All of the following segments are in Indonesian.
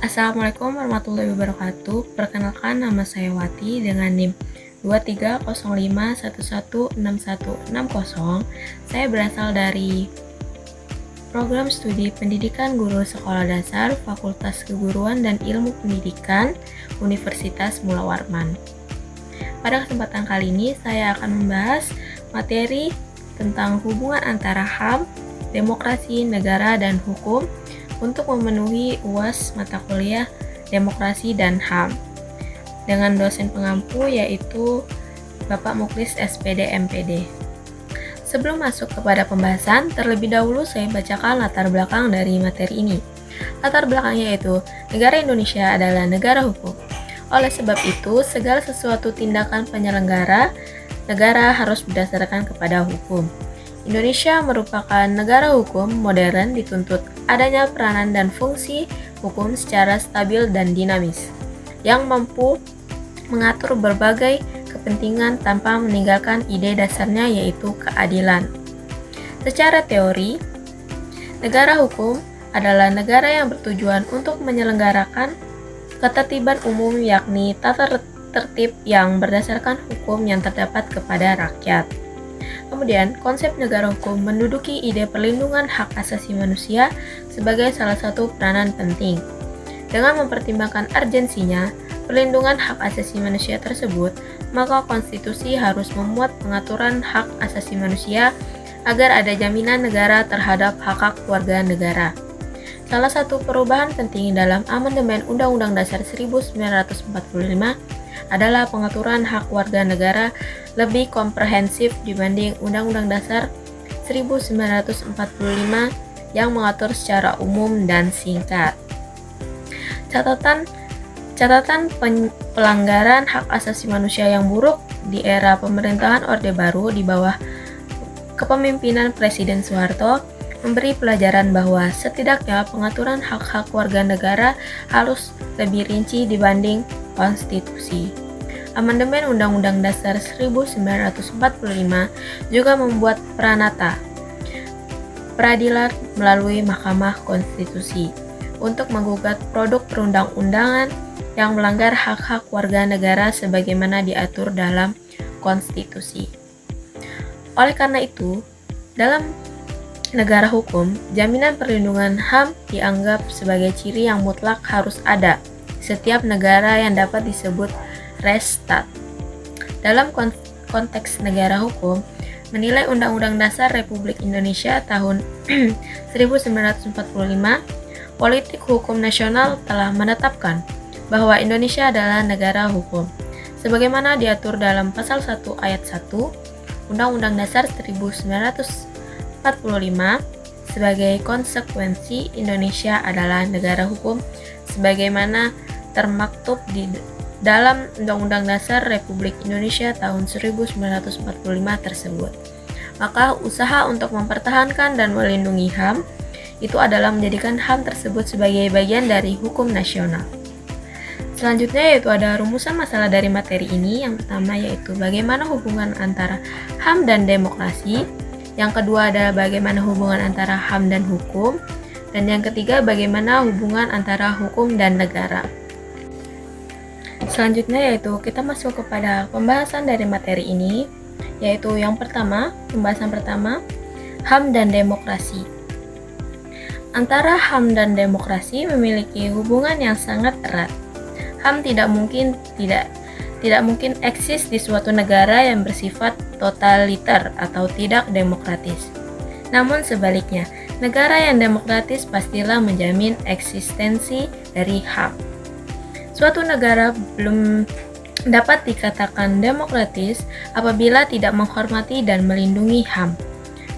Assalamualaikum warahmatullahi wabarakatuh. Perkenalkan, nama saya Wati dengan NIM 2305116160. Saya berasal dari Program Studi Pendidikan Guru Sekolah Dasar Fakultas Keguruan dan Ilmu Pendidikan Universitas Mula Warman. Pada kesempatan kali ini saya akan membahas materi tentang hubungan antara HAM, demokrasi, negara, dan hukum untuk memenuhi UAS mata kuliah Demokrasi dan HAM dengan dosen pengampu yaitu Bapak Muklis SPD MPD. Sebelum masuk kepada pembahasan, terlebih dahulu saya bacakan latar belakang dari materi ini. Latar belakangnya yaitu negara Indonesia adalah negara hukum. Oleh sebab itu, segala sesuatu tindakan penyelenggara negara harus berdasarkan kepada hukum. Indonesia merupakan negara hukum modern, dituntut adanya peranan dan fungsi hukum secara stabil dan dinamis, yang mampu mengatur berbagai kepentingan tanpa meninggalkan ide dasarnya yaitu keadilan. Secara teori, negara hukum adalah negara yang bertujuan untuk menyelenggarakan ketertiban umum, yakni tata tertib yang berdasarkan hukum yang terdapat kepada rakyat. Kemudian, konsep negara hukum menduduki ide perlindungan hak asasi manusia sebagai salah satu peranan penting. Dengan mempertimbangkan urgensinya perlindungan hak asasi manusia tersebut, maka konstitusi harus memuat pengaturan hak asasi manusia agar ada jaminan negara terhadap hak-hak warga negara. Salah satu perubahan penting dalam amandemen Undang-Undang Dasar 1945 adalah pengaturan hak warga negara lebih komprehensif dibanding Undang-Undang Dasar 1945 yang mengatur secara umum dan singkat. Catatan pelanggaran hak asasi manusia yang buruk di era pemerintahan Orde Baru di bawah kepemimpinan Presiden Soeharto memberi pelajaran bahwa setidaknya pengaturan hak-hak warga negara harus lebih rinci dibanding konstitusi. Amandemen Undang-Undang Dasar 1945 juga membuat peranata peradilan melalui Mahkamah Konstitusi untuk menggugat produk perundang-undangan yang melanggar hak-hak warga negara sebagaimana diatur dalam konstitusi. Oleh karena itu, dalam negara hukum, jaminan perlindungan HAM dianggap sebagai ciri yang mutlak harus ada setiap negara yang dapat disebut res stat. Dalam konteks negara hukum, menilai Undang-Undang Dasar Republik Indonesia tahun 1945, politik hukum nasional telah menetapkan bahwa Indonesia adalah negara hukum, sebagaimana diatur dalam Pasal 1 Ayat 1 Undang-Undang Dasar 1945. Sebagai konsekuensi, Indonesia adalah negara hukum sebagaimana termaktub di dalam Undang-Undang Dasar Republik Indonesia tahun 1945 tersebut. Maka usaha untuk mempertahankan dan melindungi HAM itu adalah menjadikan HAM tersebut sebagai bagian dari hukum nasional. Selanjutnya yaitu ada rumusan masalah dari materi ini. Yang pertama yaitu bagaimana hubungan antara HAM dan demokrasi. Yang kedua adalah bagaimana hubungan antara HAM dan hukum. Dan yang ketiga bagaimana hubungan antara hukum dan negara. Selanjutnya yaitu kita masuk kepada pembahasan dari materi ini, yaitu yang pertama, pembahasan pertama, HAM dan demokrasi. Antara HAM dan demokrasi memiliki hubungan yang sangat erat. HAM tidak mungkin eksis di suatu negara yang bersifat totaliter atau tidak demokratis. Namun sebaliknya, negara yang demokratis pastilah menjamin eksistensi dari HAM. Suatu negara belum dapat dikatakan demokratis apabila tidak menghormati dan melindungi HAM.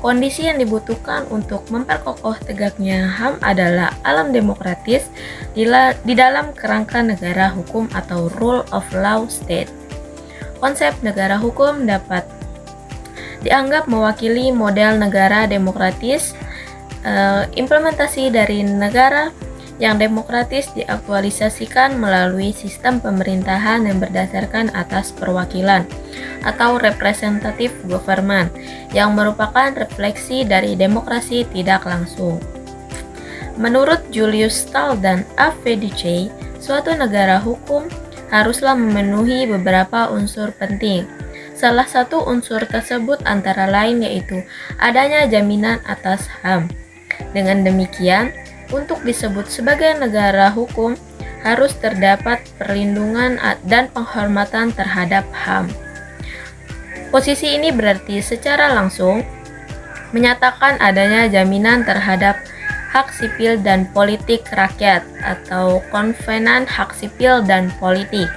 Kondisi yang dibutuhkan untuk memperkokoh tegaknya HAM adalah alam demokratis di dalam kerangka negara hukum atau rule of law state. Konsep negara hukum dapat dianggap mewakili model negara demokratis. Implementasi dari negara yang demokratis diaktualisasikan melalui sistem pemerintahan yang berdasarkan atas perwakilan atau representative government yang merupakan refleksi dari demokrasi tidak langsung. Menurut Julius Stahl dan A.V. Ducey, suatu negara hukum haruslah memenuhi beberapa unsur penting. Salah satu unsur tersebut antara lain yaitu adanya jaminan atas HAM. Dengan demikian, untuk disebut sebagai negara hukum harus terdapat perlindungan dan penghormatan terhadap HAM. Posisi ini berarti secara langsung menyatakan adanya jaminan terhadap hak sipil dan politik rakyat atau Konvenan Hak Sipil dan Politik.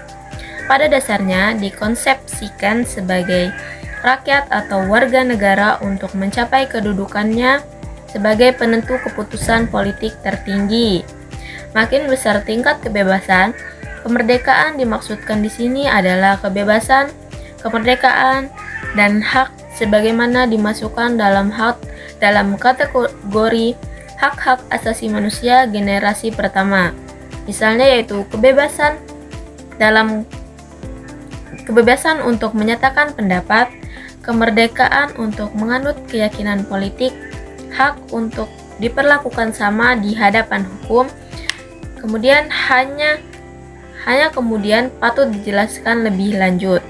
Pada dasarnya dikonsepsikan sebagai rakyat atau warga negara untuk mencapai kedudukannya sebagai penentu keputusan politik tertinggi. Makin besar tingkat kebebasan, kemerdekaan dimaksudkan di sini adalah kebebasan, kemerdekaan, dan hak sebagaimana dimasukkan dalam kategori hak-hak asasi manusia generasi pertama. Misalnya yaitu kebebasan untuk menyatakan pendapat, kemerdekaan untuk menganut keyakinan politik, hak untuk diperlakukan sama di hadapan hukum. Kemudian hanya kemudian patut dijelaskan lebih lanjut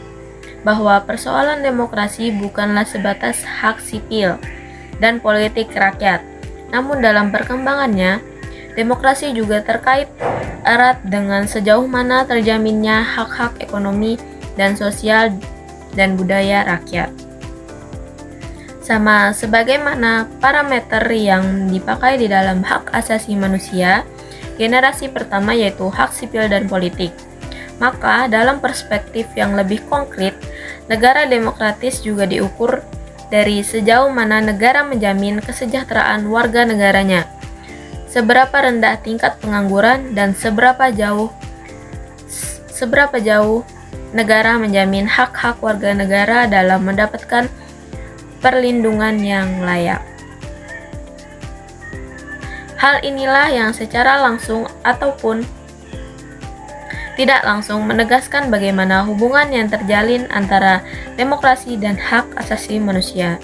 bahwa persoalan demokrasi bukanlah sebatas hak sipil dan politik rakyat. Namun dalam perkembangannya, demokrasi juga terkait erat dengan sejauh mana terjaminnya hak-hak ekonomi dan sosial dan budaya rakyat. Sama sebagaimana parameter yang dipakai di dalam hak asasi manusia, generasi pertama yaitu hak sipil dan politik. Maka dalam perspektif yang lebih konkret, negara demokratis juga diukur dari sejauh mana negara menjamin kesejahteraan warga negaranya, seberapa rendah tingkat pengangguran, dan seberapa jauh negara menjamin hak-hak warga negara dalam mendapatkan perlindungan yang layak. Hal inilah yang secara langsung ataupun tidak langsung menegaskan bagaimana hubungan yang terjalin antara demokrasi dan hak asasi manusia.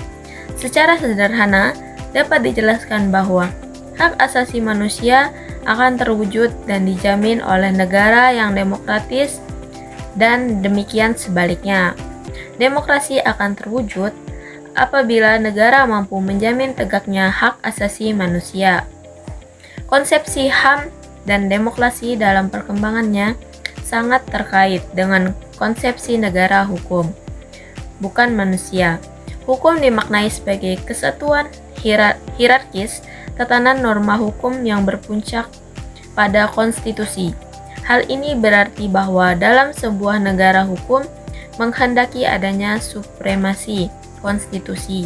Secara sederhana, dapat dijelaskan bahwa hak asasi manusia akan terwujud dan dijamin oleh negara yang demokratis dan demikian sebaliknya. Demokrasi akan terwujud apabila negara mampu menjamin tegaknya hak asasi manusia. Konsepsi HAM dan demokrasi dalam perkembangannya sangat terkait dengan konsepsi negara hukum, bukan manusia. Hukum dimaknai sebagai kesatuan hierarkis tatanan norma hukum yang berpuncak pada konstitusi. Hal ini berarti bahwa dalam sebuah negara hukum menghendaki adanya supremasi konstitusi.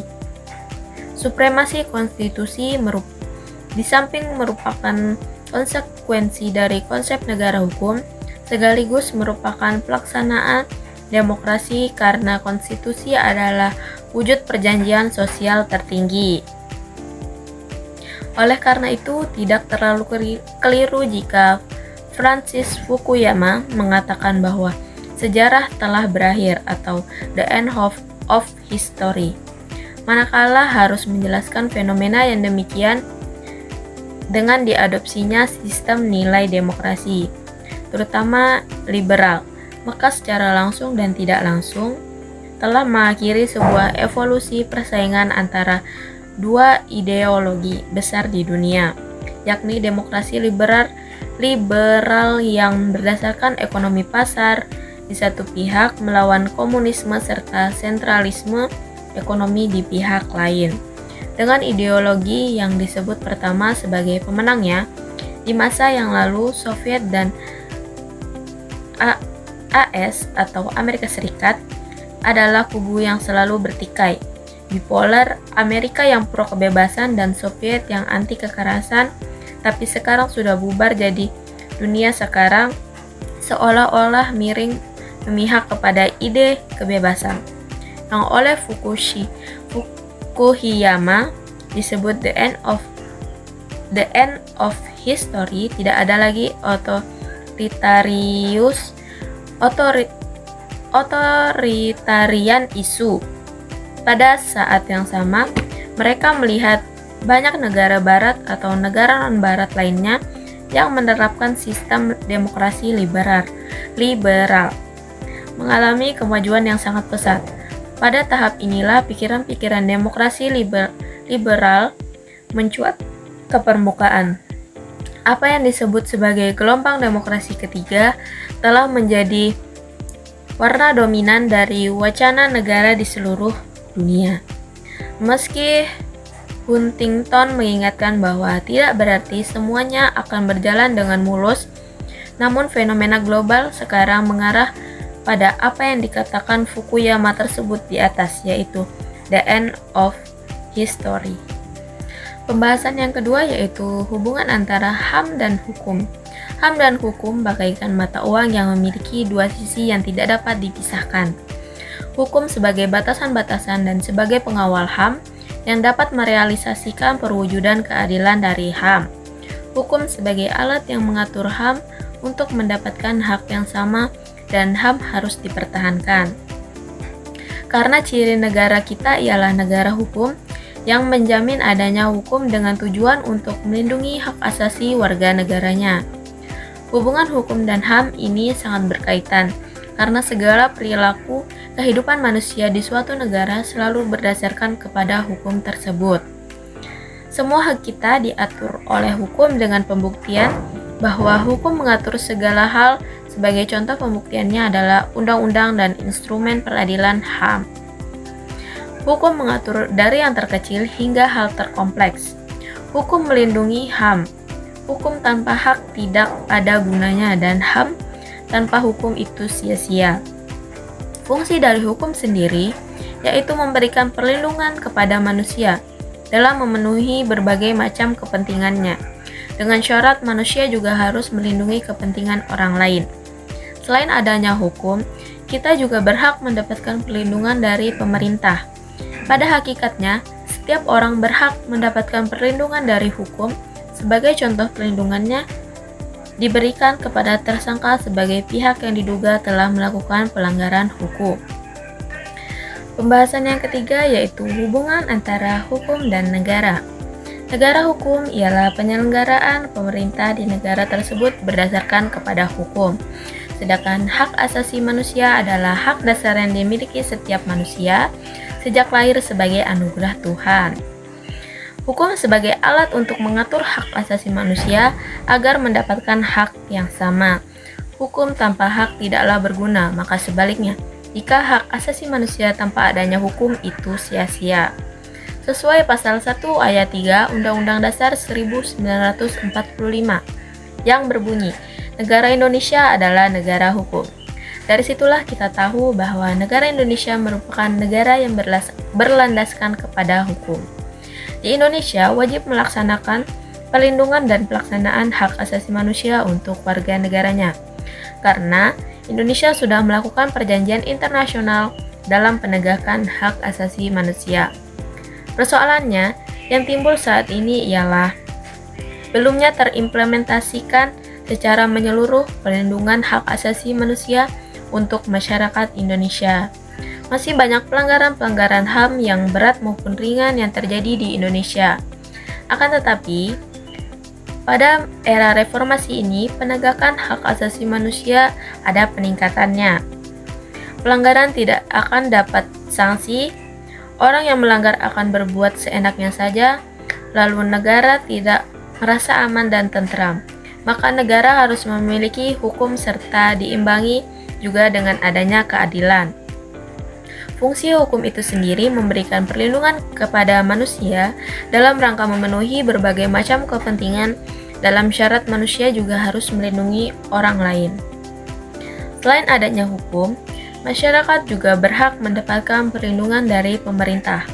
Supremasi konstitusi di samping merupakan konsekuensi dari konsep negara hukum, sekaligus merupakan pelaksanaan demokrasi karena konstitusi adalah wujud perjanjian sosial tertinggi. Oleh karena itu, tidak terlalu keliru jika Francis Fukuyama mengatakan bahwa sejarah telah berakhir atau the end of history, manakala harus menjelaskan fenomena yang demikian dengan diadopsinya sistem nilai demokrasi, terutama liberal, maka secara langsung dan tidak langsung telah mengakhiri sebuah evolusi persaingan antara dua ideologi besar di dunia, yakni demokrasi liberal yang berdasarkan ekonomi pasar di satu pihak melawan komunisme serta sentralisme ekonomi di pihak lain. Dengan ideologi yang disebut pertama sebagai pemenangnya, di masa yang lalu Soviet dan AS atau Amerika Serikat adalah kubu yang selalu bertikai, bipolar, Amerika yang pro kebebasan dan Soviet yang anti kekerasan, tapi sekarang sudah bubar jadi dunia sekarang seolah-olah miring memihak kepada ide kebebasan yang oleh Fukuyama disebut the end of history. Tidak ada lagi otoritarian isu. Pada saat yang sama, mereka melihat banyak negara barat atau negara non-barat lainnya yang menerapkan sistem demokrasi liberal mengalami kemajuan yang sangat pesat. Pada tahap inilah pikiran-pikiran demokrasi liberal mencuat ke permukaan. Apa yang disebut sebagai gelombang demokrasi ketiga telah menjadi warna dominan dari wacana negara di seluruh dunia. Meski Huntington mengingatkan bahwa tidak berarti semuanya akan berjalan dengan mulus, namun fenomena global sekarang mengarah pada apa yang dikatakan Fukuyama tersebut di atas, yaitu the end of history. Pembahasan yang kedua yaitu hubungan antara HAM dan hukum. HAM dan hukum bagaikan mata uang yang memiliki dua sisi yang tidak dapat dipisahkan. Hukum sebagai batasan-batasan dan sebagai pengawal HAM yang dapat merealisasikan perwujudan keadilan dari HAM. Hukum sebagai alat yang mengatur HAM untuk mendapatkan hak yang sama dan HAM harus dipertahankan. Karena ciri negara kita ialah negara hukum yang menjamin adanya hukum dengan tujuan untuk melindungi hak asasi warga negaranya. Hubungan hukum dan HAM ini sangat berkaitan karena segala perilaku kehidupan manusia di suatu negara selalu berdasarkan kepada hukum tersebut. Semua hak kita diatur oleh hukum dengan pembuktian bahwa hukum mengatur segala hal. Sebagai contoh pembuktiannya adalah undang-undang dan instrumen peradilan HAM. Hukum mengatur dari yang terkecil hingga hal terkompleks. Hukum melindungi HAM. Hukum tanpa hak tidak ada gunanya dan HAM tanpa hukum itu sia-sia. Fungsi dari hukum sendiri yaitu memberikan perlindungan kepada manusia dalam memenuhi berbagai macam kepentingannya. Dengan syarat manusia juga harus melindungi kepentingan orang lain. Selain adanya hukum, kita juga berhak mendapatkan perlindungan dari pemerintah. Pada hakikatnya, setiap orang berhak mendapatkan perlindungan dari hukum. Sebagai contoh perlindungannya diberikan kepada tersangka sebagai pihak yang diduga telah melakukan pelanggaran hukum. Pembahasan yang ketiga yaitu hubungan antara hukum dan negara. Negara hukum ialah penyelenggaraan pemerintah di negara tersebut berdasarkan kepada hukum. Sedangkan hak asasi manusia adalah hak dasar yang dimiliki setiap manusia sejak lahir sebagai anugerah Tuhan. Hukum sebagai alat untuk mengatur hak asasi manusia agar mendapatkan hak yang sama. Hukum tanpa hak tidaklah berguna, maka sebaliknya, jika hak asasi manusia tanpa adanya hukum itu sia-sia. Sesuai pasal 1 ayat 3 Undang-Undang Dasar 1945 yang berbunyi, negara Indonesia adalah negara hukum. Dari situlah kita tahu bahwa negara Indonesia merupakan negara yang berlandaskan kepada hukum. Di Indonesia wajib melaksanakan perlindungan dan pelaksanaan hak asasi manusia untuk warga negaranya. Karena Indonesia sudah melakukan perjanjian internasional dalam penegakan hak asasi manusia. Persoalannya yang timbul saat ini ialah belumnya terimplementasikan secara menyeluruh perlindungan hak asasi manusia untuk masyarakat Indonesia. Masih banyak pelanggaran-pelanggaran HAM yang berat maupun ringan yang terjadi di Indonesia. Akan tetapi, pada era reformasi ini, penegakan hak asasi manusia ada peningkatannya. Pelanggaran tidak akan dapat sanksi, orang yang melanggar akan berbuat seenaknya saja, lalu negara tidak merasa aman dan tentram. Maka negara harus memiliki hukum serta diimbangi juga dengan adanya keadilan. Fungsi hukum itu sendiri memberikan perlindungan kepada manusia dalam rangka memenuhi berbagai macam kepentingan. Dalam syarat manusia juga harus melindungi orang lain. Selain adanya hukum, masyarakat juga berhak mendapatkan perlindungan dari pemerintah.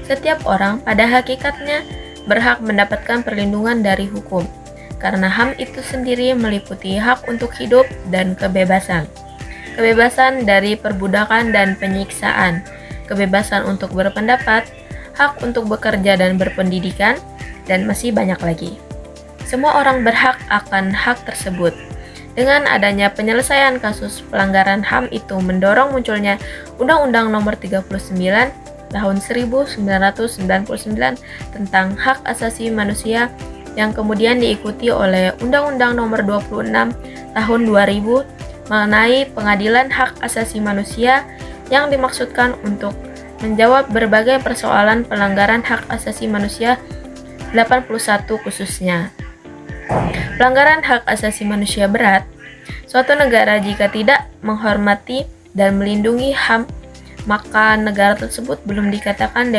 Setiap orang pada hakikatnya berhak mendapatkan perlindungan dari hukum, karena HAM itu sendiri meliputi hak untuk hidup dan kebebasan. Kebebasan dari perbudakan dan penyiksaan, kebebasan untuk berpendapat, hak untuk bekerja dan berpendidikan, dan masih banyak lagi. Semua orang berhak akan hak tersebut. Dengan adanya penyelesaian kasus pelanggaran HAM itu mendorong munculnya Undang-Undang Nomor 39 tahun 1999 tentang hak asasi manusia yang kemudian diikuti oleh Undang-Undang Nomor 26 Tahun 2000 mengenai pengadilan hak asasi manusia yang dimaksudkan untuk menjawab berbagai persoalan pelanggaran hak asasi manusia 81 khususnya. Pelanggaran hak asasi manusia berat, suatu negara jika tidak menghormati dan melindungi HAM, maka negara tersebut belum dikatakan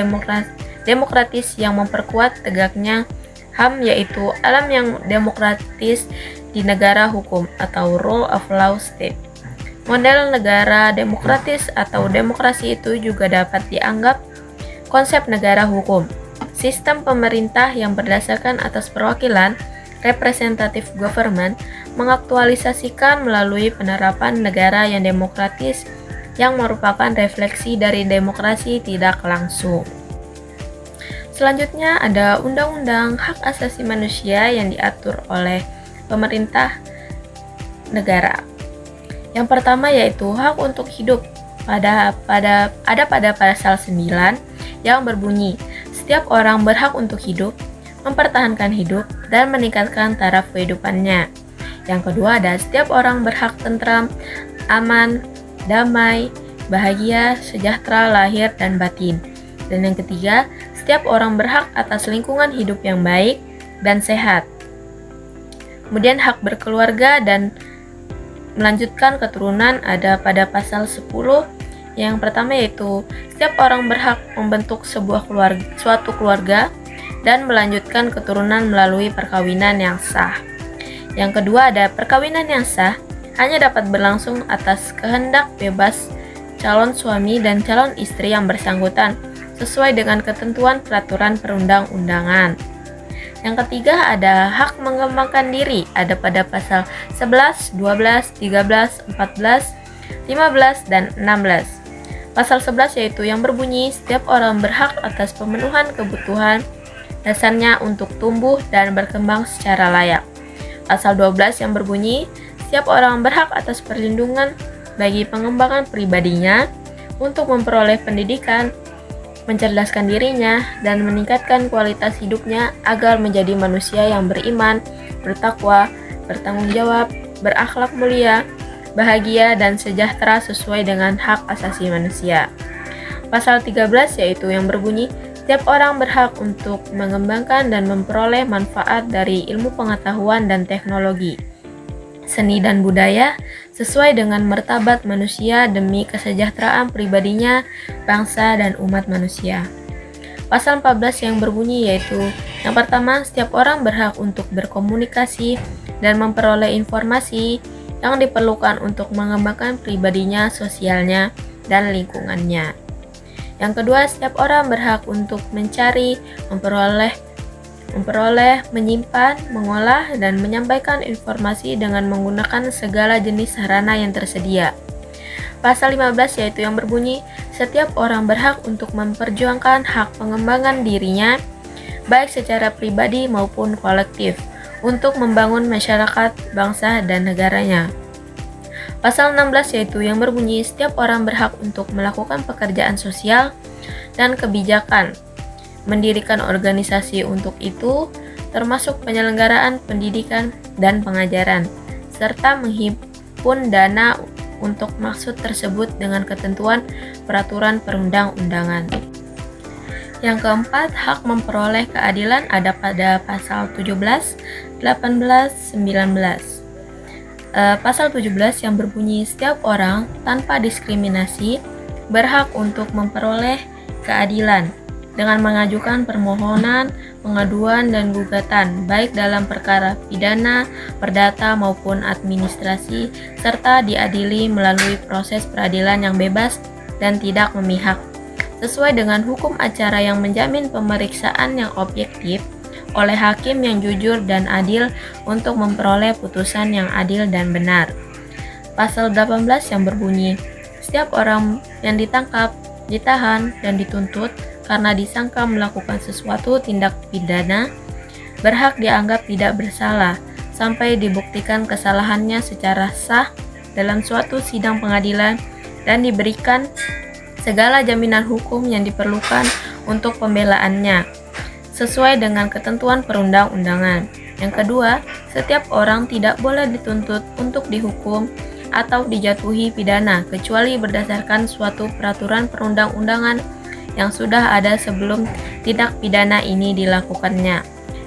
demokratis yang memperkuat tegaknya HAM, yaitu alam yang demokratis di negara hukum atau rule of law state. Model negara demokratis atau demokrasi itu juga dapat dianggap konsep negara hukum, sistem pemerintah yang berdasarkan atas perwakilan, representative government, mengaktualisasikan melalui penerapan negara yang demokratis yang merupakan refleksi dari demokrasi tidak langsung. Selanjutnya ada Undang-Undang Hak Asasi Manusia yang diatur oleh pemerintah negara. Yang pertama yaitu hak untuk hidup pada pasal 9 yang berbunyi, setiap orang berhak untuk hidup, mempertahankan hidup, dan meningkatkan taraf kehidupannya. Yang kedua ada setiap orang berhak tentram, aman, damai, bahagia, sejahtera lahir dan batin. Dan yang ketiga, setiap orang berhak atas lingkungan hidup yang baik dan sehat. Kemudian hak berkeluarga dan melanjutkan keturunan ada pada pasal 10. Yang pertama yaitu setiap orang berhak membentuk suatu keluarga dan melanjutkan keturunan melalui perkawinan yang sah. Yang kedua ada perkawinan yang sah hanya dapat berlangsung atas kehendak bebas calon suami dan calon istri yang bersangkutan sesuai dengan ketentuan peraturan perundang-undangan. Yang ketiga ada hak mengembangkan diri ada pada pasal 11, 12, 13, 14, 15, dan 16. Pasal 11 yaitu yang berbunyi setiap orang berhak atas pemenuhan kebutuhan dasarnya untuk tumbuh dan berkembang secara layak. Pasal 12 yang berbunyi setiap orang berhak atas perlindungan bagi pengembangan pribadinya untuk memperoleh pendidikan, mencerdaskan dirinya, dan meningkatkan kualitas hidupnya agar menjadi manusia yang beriman, bertakwa, bertanggung jawab, berakhlak mulia, bahagia, dan sejahtera sesuai dengan hak asasi manusia. Pasal 13 yaitu yang berbunyi, setiap orang berhak untuk mengembangkan dan memperoleh manfaat dari ilmu pengetahuan dan teknologi, seni dan budaya, sesuai dengan martabat manusia demi kesejahteraan pribadinya, bangsa, dan umat manusia. Pasal 14 yang berbunyi yaitu yang pertama, setiap orang berhak untuk berkomunikasi dan memperoleh informasi yang diperlukan untuk mengembangkan pribadinya, sosialnya, dan lingkungannya. Yang kedua, setiap orang berhak untuk mencari, memperoleh, menyimpan, mengolah, dan menyampaikan informasi dengan menggunakan segala jenis sarana yang tersedia. Pasal 15 yaitu yang berbunyi, setiap orang berhak untuk memperjuangkan hak pengembangan dirinya, baik secara pribadi maupun kolektif, untuk membangun masyarakat, bangsa, dan negaranya. Pasal 16 yaitu yang berbunyi, setiap orang berhak untuk melakukan pekerjaan sosial dan kebijakan, mendirikan organisasi untuk itu, termasuk penyelenggaraan pendidikan dan pengajaran, serta menghimpun dana untuk maksud tersebut dengan ketentuan peraturan perundang-undangan. Yang keempat, hak memperoleh keadilan ada pada pasal 17, 18, 19. Pasal 17 yang berbunyi setiap orang tanpa diskriminasi berhak untuk memperoleh keadilan dengan mengajukan permohonan, pengaduan, dan gugatan baik dalam perkara pidana, perdata, maupun administrasi, serta diadili melalui proses peradilan yang bebas dan tidak memihak, sesuai dengan hukum acara yang menjamin pemeriksaan yang objektif oleh hakim yang jujur dan adil untuk memperoleh putusan yang adil dan benar. Pasal 18 yang berbunyi, setiap orang yang ditangkap, ditahan, dan dituntut karena disangka melakukan sesuatu tindak pidana berhak dianggap tidak bersalah sampai dibuktikan kesalahannya secara sah dalam suatu sidang pengadilan dan diberikan segala jaminan hukum yang diperlukan untuk pembelaannya, sesuai dengan ketentuan perundang-undangan. Yang kedua, setiap orang tidak boleh dituntut untuk dihukum atau dijatuhi pidana, kecuali berdasarkan suatu peraturan perundang-undangan yang sudah ada sebelum tindak pidana ini dilakukannya.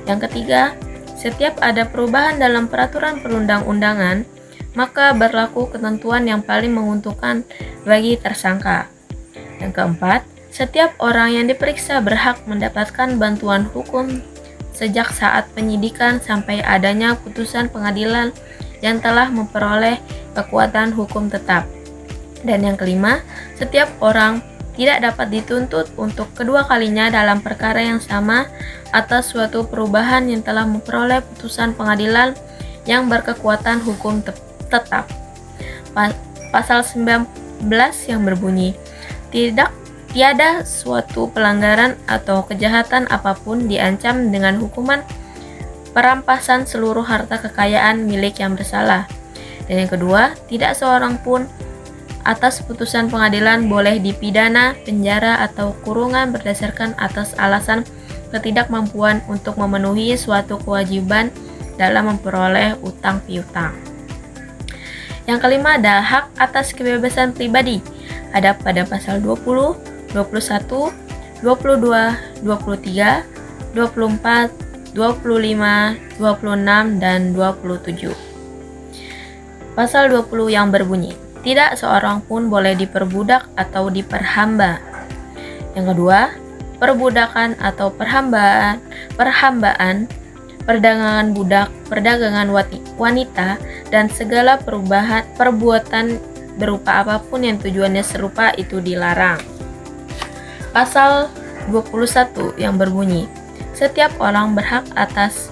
Yang ketiga, setiap ada perubahan dalam peraturan perundang-undangan, maka berlaku ketentuan yang paling menguntungkan bagi tersangka. Yang keempat, setiap orang yang diperiksa berhak mendapatkan bantuan hukum sejak saat penyidikan sampai adanya putusan pengadilan yang telah memperoleh kekuatan hukum tetap. Dan yang kelima, setiap orang tidak dapat dituntut untuk kedua kalinya dalam perkara yang sama atas suatu perubahan yang telah memperoleh putusan pengadilan yang berkekuatan hukum tetap. Pasal 19 yang berbunyi, tiada suatu pelanggaran atau kejahatan apapun diancam dengan hukuman perampasan seluruh harta kekayaan milik yang bersalah. Dan yang kedua, tidak seorang pun atas putusan pengadilan boleh dipidana, penjara, atau kurungan berdasarkan atas alasan ketidakmampuan untuk memenuhi suatu kewajiban dalam memperoleh utang piutang. Yang kelima ada hak atas kebebasan pribadi. Ada pada pasal 20, 21, 22, 23, 24, 25, 26, dan 27. Pasal 20 yang berbunyi, tidak seorang pun boleh diperbudak atau diperhamba. Yang kedua, perbudakan atau perhambaan, perdagangan budak, perdagangan wanita, dan segala perbuatan berupa apapun yang tujuannya serupa itu dilarang. Pasal 21 yang berbunyi, setiap orang berhak atas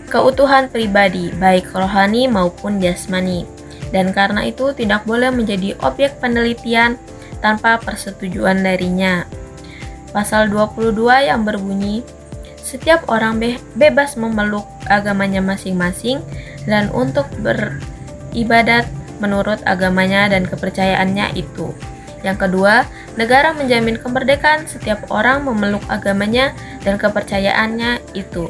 keutuhan pribadi, baik rohani maupun jasmani, dan karena itu tidak boleh menjadi objek penelitian tanpa persetujuan darinya. Pasal 22 yang berbunyi, setiap orang bebas memeluk agamanya masing-masing dan untuk beribadat menurut agamanya dan kepercayaannya itu. Yang kedua, negara menjamin kemerdekaan setiap orang memeluk agamanya dan kepercayaannya itu.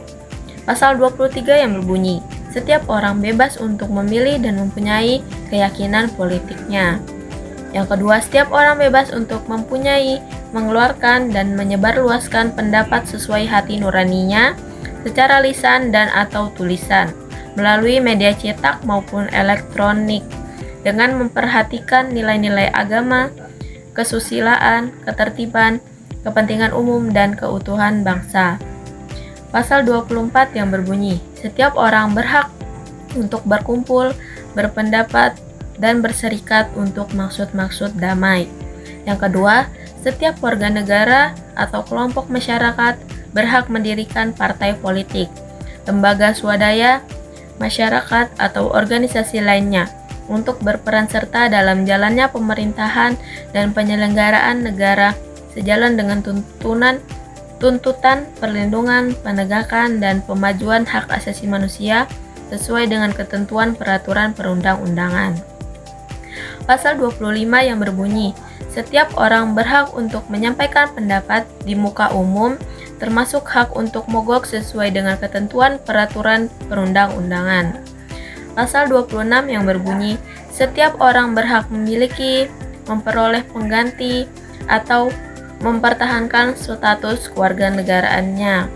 Pasal 23 yang berbunyi, setiap orang bebas untuk memilih dan mempunyai keyakinan politiknya. Yang kedua, setiap orang bebas untuk mempunyai, mengeluarkan, dan menyebarluaskan pendapat sesuai hati nuraninya secara lisan dan atau tulisan, melalui media cetak maupun elektronik, dengan memperhatikan nilai-nilai agama, kesusilaan, ketertiban, kepentingan umum, dan keutuhan bangsa. Pasal 24 yang berbunyi, setiap orang berhak untuk berkumpul, berpendapat, dan berserikat untuk maksud-maksud damai. Yang kedua, setiap warga negara atau kelompok masyarakat berhak mendirikan partai politik, lembaga swadaya, masyarakat, atau organisasi lainnya untuk berperan serta dalam jalannya pemerintahan dan penyelenggaraan negara sejalan dengan tuntutan, perlindungan, penegakan, dan pemajuan hak asasi manusia sesuai dengan ketentuan peraturan perundang-undangan. Pasal 25 yang berbunyi, setiap orang berhak untuk menyampaikan pendapat di muka umum, termasuk hak untuk mogok sesuai dengan ketentuan peraturan perundang-undangan. Pasal 26 yang berbunyi, setiap orang berhak memiliki, memperoleh pengganti, atau mempertahankan status kewarganegaraannya.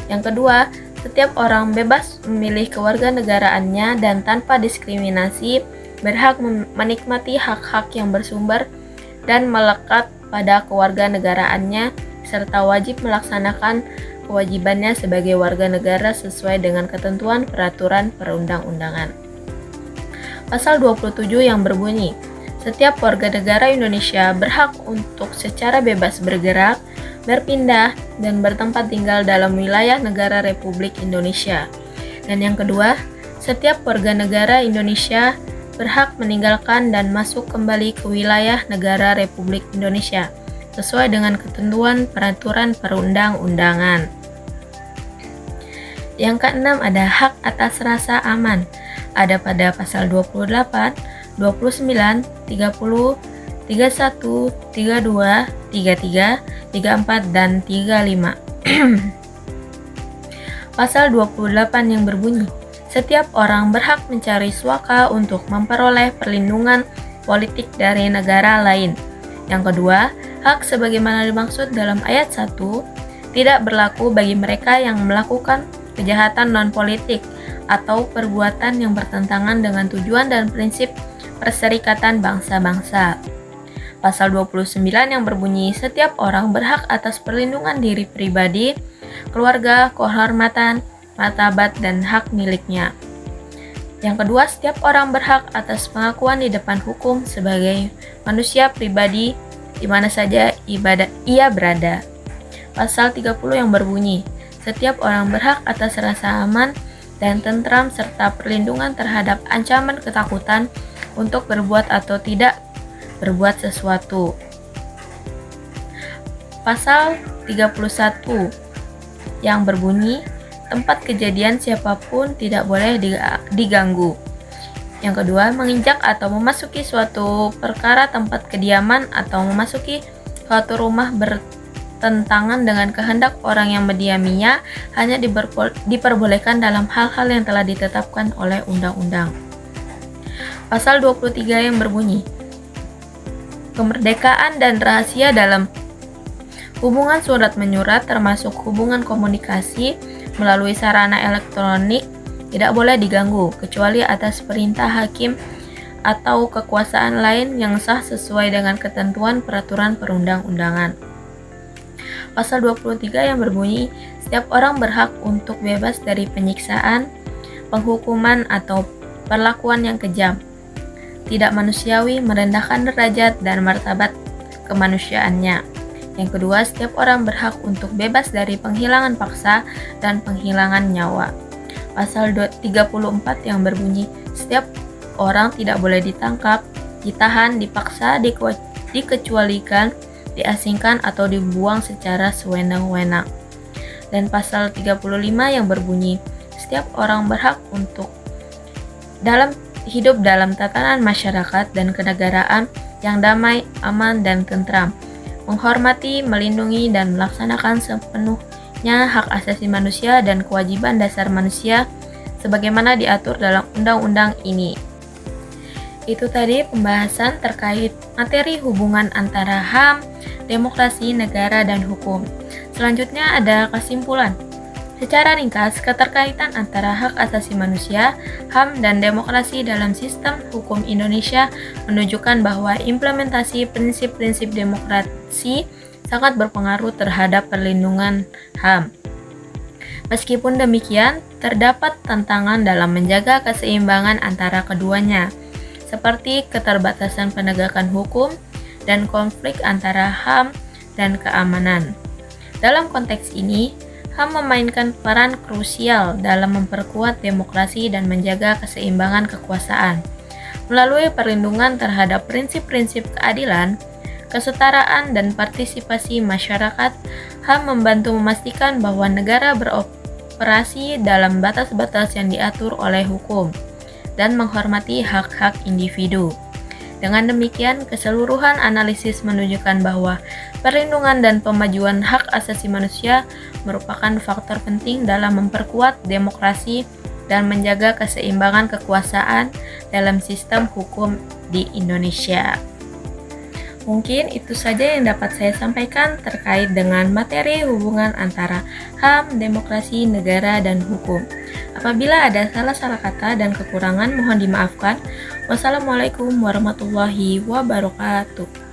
Yang kedua, setiap orang bebas memilih kewarganegaraannya dan tanpa diskriminasi berhak menikmati hak-hak yang bersumber dan melekat pada kewarganegaraannya serta wajib melaksanakan kewajibannya sebagai warga negara sesuai dengan ketentuan peraturan perundang-undangan. Pasal 27 yang berbunyi, setiap warga negara Indonesia berhak untuk secara bebas bergerak, berpindah, dan bertempat tinggal dalam wilayah negara Republik Indonesia. Dan yang kedua, setiap warga negara Indonesia berhak meninggalkan dan masuk kembali ke wilayah negara Republik Indonesia sesuai dengan ketentuan peraturan perundang-undangan. Yang keenam ada hak atas rasa aman. Ada pada pasal 28, 29, 30, 31, 31, 32, 33, 34, dan 35. Pasal 28 yang berbunyi, setiap orang berhak mencari suaka untuk memperoleh perlindungan politik dari negara lain. Yang kedua, hak sebagaimana dimaksud dalam ayat 1 tidak berlaku bagi mereka yang melakukan kejahatan non-politik atau perbuatan yang bertentangan dengan tujuan dan prinsip Perserikatan Bangsa-Bangsa. Pasal 29 yang berbunyi, setiap orang berhak atas perlindungan diri pribadi, keluarga, kehormatan, martabat, dan hak miliknya. Yang kedua, setiap orang berhak atas pengakuan di depan hukum sebagai manusia pribadi di mana saja ia berada. Pasal 30 yang berbunyi, setiap orang berhak atas rasa aman dan tentram serta perlindungan terhadap ancaman ketakutan untuk berbuat atau tidak berbuat sesuatu. Pasal 31 yang berbunyi, tempat kejadian siapapun tidak boleh diganggu. Yang kedua, menginjak atau memasuki suatu perkara tempat kediaman atau memasuki suatu rumah bertentangan dengan kehendak orang yang mendiaminya hanya diperbolehkan dalam hal-hal yang telah ditetapkan oleh undang-undang. Pasal 23 yang berbunyi, kemerdekaan dan rahasia dalam hubungan surat menyurat termasuk hubungan komunikasi melalui sarana elektronik tidak boleh diganggu kecuali atas perintah hakim atau kekuasaan lain yang sah sesuai dengan ketentuan peraturan perundang-undangan. Pasal 23 yang berbunyi, setiap orang berhak untuk bebas dari penyiksaan, penghukuman atau perlakuan yang kejam, tidak manusiawi, merendahkan derajat dan martabat kemanusiaannya. Yang kedua, setiap orang berhak untuk bebas dari penghilangan paksa dan penghilangan nyawa. Pasal 34 yang berbunyi, setiap orang tidak boleh ditangkap, ditahan, dipaksa, dikecualikan, diasingkan atau dibuang secara sewenang-wenang. Dan pasal 35 yang berbunyi, setiap orang berhak untuk hidup dalam tatanan masyarakat dan kenegaraan yang damai, aman, dan tentram, menghormati, melindungi, dan melaksanakan sepenuhnya hak asasi manusia dan kewajiban dasar manusia sebagaimana diatur dalam undang-undang ini. Itu tadi pembahasan terkait materi hubungan antara HAM, demokrasi, negara, dan hukum. Selanjutnya ada kesimpulan. Secara ringkas, keterkaitan antara hak asasi manusia, HAM, dan demokrasi dalam sistem hukum Indonesia menunjukkan bahwa implementasi prinsip-prinsip demokrasi sangat berpengaruh terhadap perlindungan HAM. Meskipun demikian, terdapat tantangan dalam menjaga keseimbangan antara keduanya, seperti keterbatasan penegakan hukum dan konflik antara HAM dan keamanan. Dalam konteks ini, HAM memainkan peran krusial dalam memperkuat demokrasi dan menjaga keseimbangan kekuasaan. Melalui perlindungan terhadap prinsip-prinsip keadilan, kesetaraan, dan partisipasi masyarakat, HAM membantu memastikan bahwa negara beroperasi dalam batas-batas yang diatur oleh hukum dan menghormati hak-hak individu. Dengan demikian, keseluruhan analisis menunjukkan bahwa perlindungan dan pemajuan hak asasi manusia merupakan faktor penting dalam memperkuat demokrasi dan menjaga keseimbangan kekuasaan dalam sistem hukum di Indonesia. Mungkin itu saja yang dapat saya sampaikan terkait dengan materi hubungan antara HAM, demokrasi, negara, dan hukum. Apabila ada salah-salah kata dan kekurangan mohon dimaafkan. Wassalamualaikum warahmatullahi wabarakatuh.